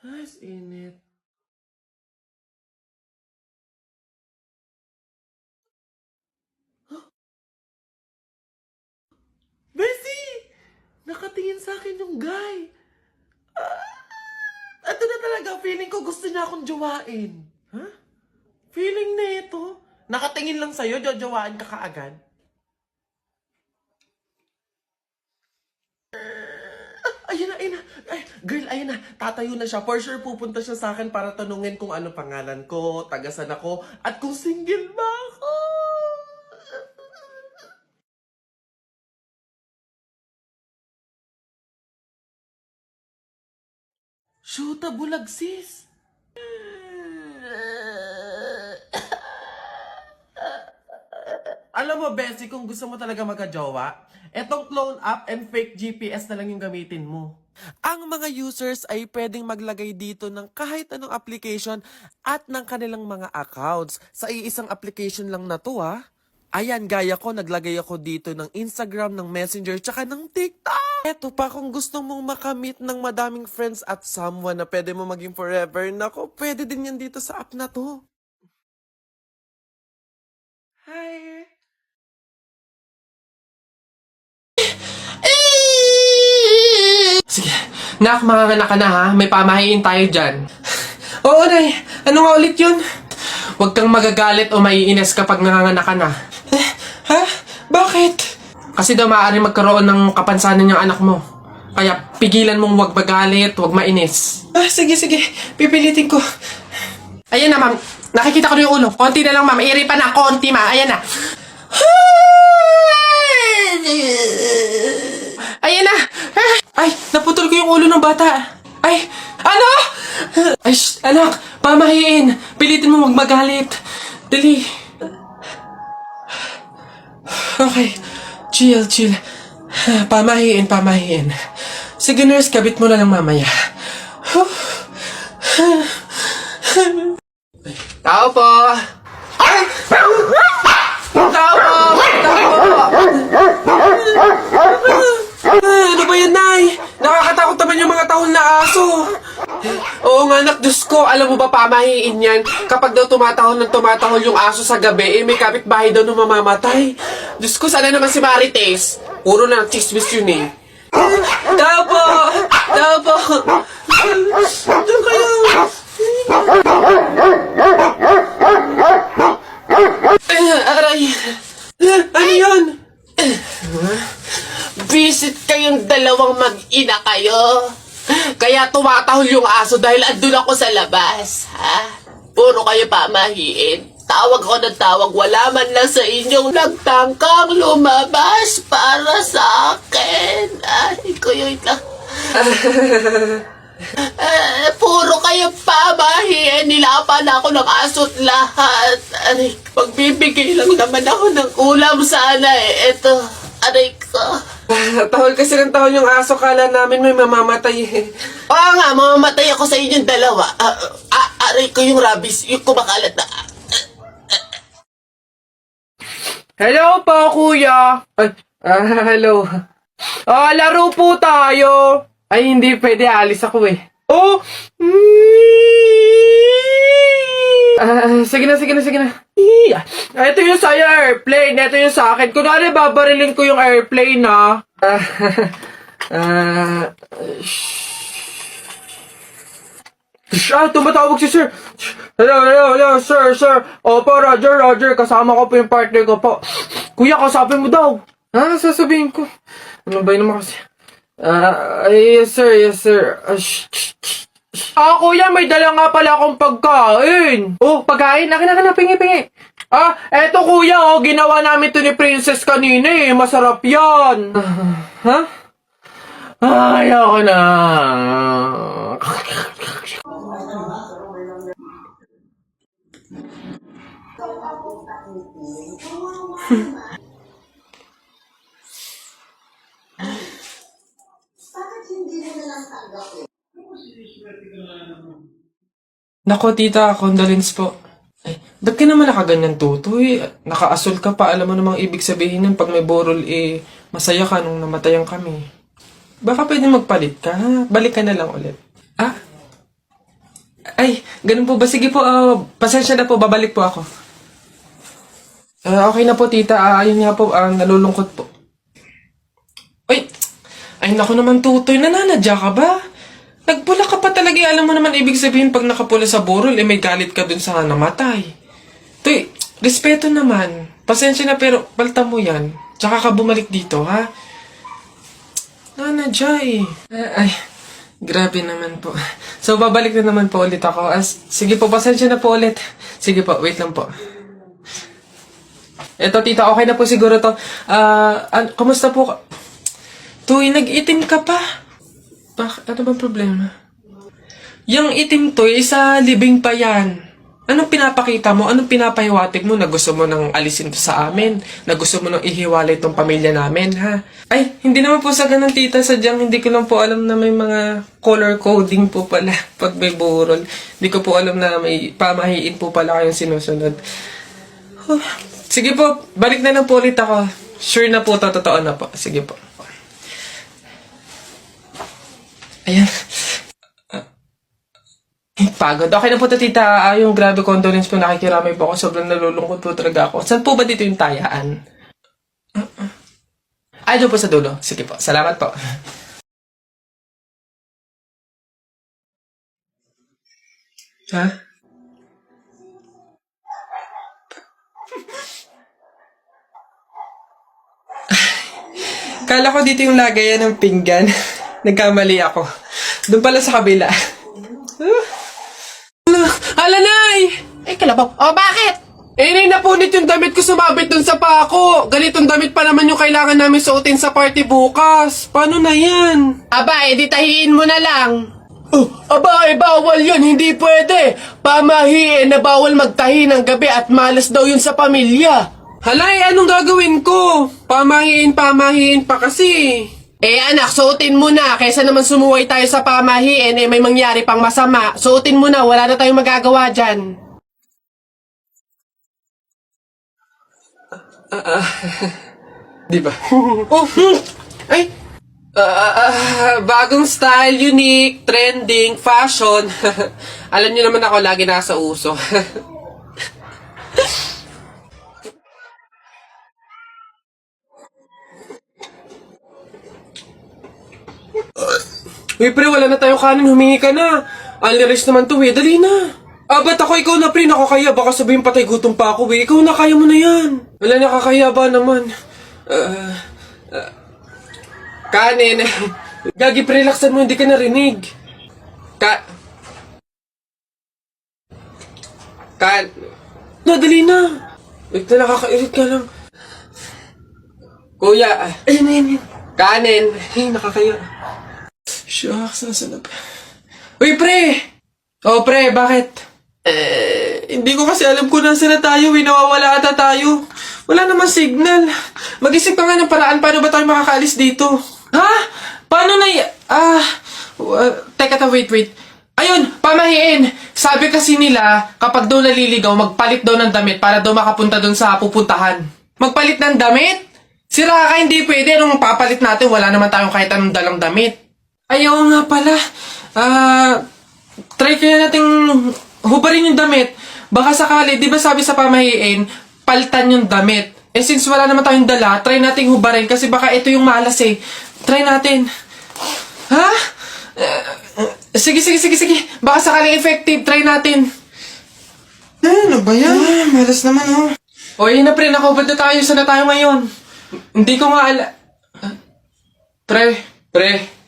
Ay, init. Bessie! Nakatingin sa akin yung guy. Ito na talaga, feeling ko gusto niya akong jowain. Ha? Feeling na ito. Nakatingin lang sa'yo, jojowain ka kaagad. Ayun na, ayun na. Ay, girl, ayun na. Tatayo na siya. For sure, pupunta siya sa akin para tanungin kung ano pangalan ko, tagasan ako, at kung single ba ako. Shoota, bulag sis. Alam mo, Bessie, kung gusto mo talaga magka-jowa, etong clone app and fake GPS na lang yung gamitin mo. Ang mga users ay pwedeng maglagay dito ng kahit anong application at ng kanilang mga accounts. Sa iisang application lang na to, ha? Ayan, gaya ko, naglagay ako dito ng Instagram, ng Messenger, tsaka ng TikTok. Eto pa, kung gusto mong makamit ng madaming friends at someone na pwede mo maging forever, nako, pwede din yan dito sa app na to. Hi! Sige, nak, makakanak ka na ha. May pamahiin tayo dyan. Oo, Nay. Ano nga ulit yun? Huwag kang magagalit o maiinis kapag nanganganak ka na. Ha? Bakit? Kasi daw maaari magkaroon ng kapansanan yung anak mo. Kaya pigilan mong huwag magalit, huwag mainis. Sige, sige. Pipilitin ko. Ayan na, ma'am. Nakikita ko na yung ulo. Konti na lang, ma'am. Iri pa na. Konti, ma'am. Ayan na. Ayan na. Ay, naputol ko yung ulo ng bata. Ay, ano? Ay, anak. Pamahiin. Pilitin mo huwag magalit. Dali. Okay. Chill, chill. Pamahiin, pamahiin. Sige, nurse, kabit mo na lang mamaya. Tao po! Ay! Tao po! Ano ba yan, Nay? Nakakatakot naman yung mga tahol na aso. Oo nga, anak, Diyos ko, alam mo ba pamahiin yan? Kapag daw tumatahol yung aso sa gabi, may kapitbahay daw na mamamatay. Diyos ko, sana naman si Marites. Puro na chismis yun eh. Tao po! Tao po! Diyan kayo! Aray! Ano yun? Visit kayong dalawang mag-ina kayo. Kaya tumatahol yung aso dahil andun ako sa labas, ha? Puro kayo pamahiin. Tawag ako ng tawag, wala man lang sa inyong nagtangkang lumabas para sa akin. Ay, kuyoy lang. Puro kayo pamahiin. Nilapan ako ng aso't lahat. Aray, magbibigay lang naman ako ng ulam sana eh. Ito, aray ko. Tahol kasi ng tahol yung aso, kala namin may mamamatay eh. Oo nga, mamamatay ako sa inyong dalawa. Aray ko yung rabies, yung kumakalat na. Hello po, kuya. Ay, hello. Laro po tayo. Ay, hindi pwede, alis ako eh. Oh! Sige na, sige na, sige na. Ito yung sa'yo, airplane. Ito yung sa akin. Kunwari, babarilin ko yung airplane, ha? Tumatawag si sir. Hello, sir. Opo, Roger. Kasama ko po yung partner ko po. Kuya, kasapin mo daw. Sasabihin ko. Ano ba yun naman kasi? Yes, sir. Kuya, may dala nga pala akong pagkain. Oh, pagkain? Akin, pingi. Eto kuya, ginawa namin to ni Princess kanina eh. Masarap yan. Ha? Ayoko na. Nako, tita, condolence po. Ay, ba't ka naman nakaganyan, tutoy? Naka-asol ka pa. Alam mo namang ibig sabihin nun, pag may borol, masaya ka nung namatayan kami. Baka pwede magpalit ka, ha? Balik ka na lang ulit. Ganun po ba? Sige po, pasensya na po, babalik po ako. Okay na po, tita. Ayun nga po, nalulungkot po. Ay naku naman, Tutoy. Nananadya ka ba? Nagpula ka pa talaga. Alam mo naman, ibig sabihin, pag nakapula sa burol, may galit ka dun sa namatay. Tuy, respeto naman. Pasensya na, pero palta mo yan. Tsaka ka bumalik dito, ha? Nanadya eh. Ay, grabe naman po. So, babalik na naman po ulit ako. Sige po, pasensya na po ulit. Sige po, wait lang po. Eto, tita, okay na po siguro to. Kumusta po ka? Tuy, nag-itim ka pa. Ano bang problema? Yung itim to, isa libing pa yan. Anong pinapakita mo? Anong pinapahiwatig mo na gusto mo nang alisin to sa amin? Na gusto mo nang ihiwalay tong pamilya namin, ha? Ay, hindi naman po sa ganun, tita. Sadyang hindi ko lang po alam na may mga color coding po pala pag may burol. Hindi ko po alam na may pamahiin po pala kayong sinusunod. Sige po, balik na lang po ulit ako. Sure na po, totoo na po. Sige po. Ayan. Pagod. Okay na po to, tita. Yung grabe condolence po, nakikiramay po ako. Sobrang nalulungkot po talaga ako. Saan po ba dito yung tayaan? Ay, doon po sa dulo. Sige po. Salamat po. Ha? Kala ko dito yung lagayan ng pinggan. Nagkamali ako. Doon pala sa kabila. Alanay! Ay, kalabaw. Oh, bakit? Nay, napunit yung damit ko, sumabit dun sa pako. Ganitong damit pa naman yung kailangan namin suotin sa party bukas. Paano na yan? Aba, edi tahiin mo na lang. Bawal yun. Hindi pwede. Pamahiin na bawal magtahi ng gabi at malas daw yun sa pamilya. Halay, anong gagawin ko? Pamahiin pa kasi. Anak, suotin mo na. Kaysa naman sumuway tayo sa pamahiin, may mangyari pang masama. Suotin mo na, wala na tayong magagawa dyan. Di ba? Ay! Bagong style, unique, trending, fashion. Alam niyo naman ako, lagi nasa uso. Uy, pre, wala na tayong kanin. Humingi ka na. Unli-rice naman to, eh. Dali na. Ba't ako? Ikaw na, pre. Nakakaya. Baka sabihin patay gutom pa ako, eh. Ikaw na, kaya mo na yan. Wala, nakakaya ba naman? Kanin. Gagi, pre, relaxan mo. Hindi ka narinig. No, dali na. Wait na, nakakairit ka lang. Kuya. Ayun. Kanin. Ay, nakakaya. Shucks, nasa na ba? Uy, pre! Oh, pre, bakit? Hindi ko kasi alam kung nasa na tayo, nawawala ata tayo. Wala namang signal. Mag-isip ka nga ng paraan, paano ba tayo makakaalis dito? Ha? Paano na teka, wait. Ayun, pamahiin. Sabi kasi nila, kapag daw naliligaw, magpalit daw ng damit para daw makapunta doon sa pupuntahan. Magpalit ng damit? Sira ka, hindi pwede. Anong papalit natin? Wala naman tayong kahit anong dalang damit. Ayaw nga pala. Try kaya nating hubarin yung damit. Baka sakali, di ba sabi sa pamahiin, palitan yung damit. Since wala naman tayong dala, try nating hubarin kasi baka ito yung malas eh. Try natin. Ha? Sige. Baka sakaling effective, try natin. Ano ba yan? Malas naman, oh. O, yun na pre, nakubad na tayo. Saan na tayo ngayon? Hindi ko nga Pre.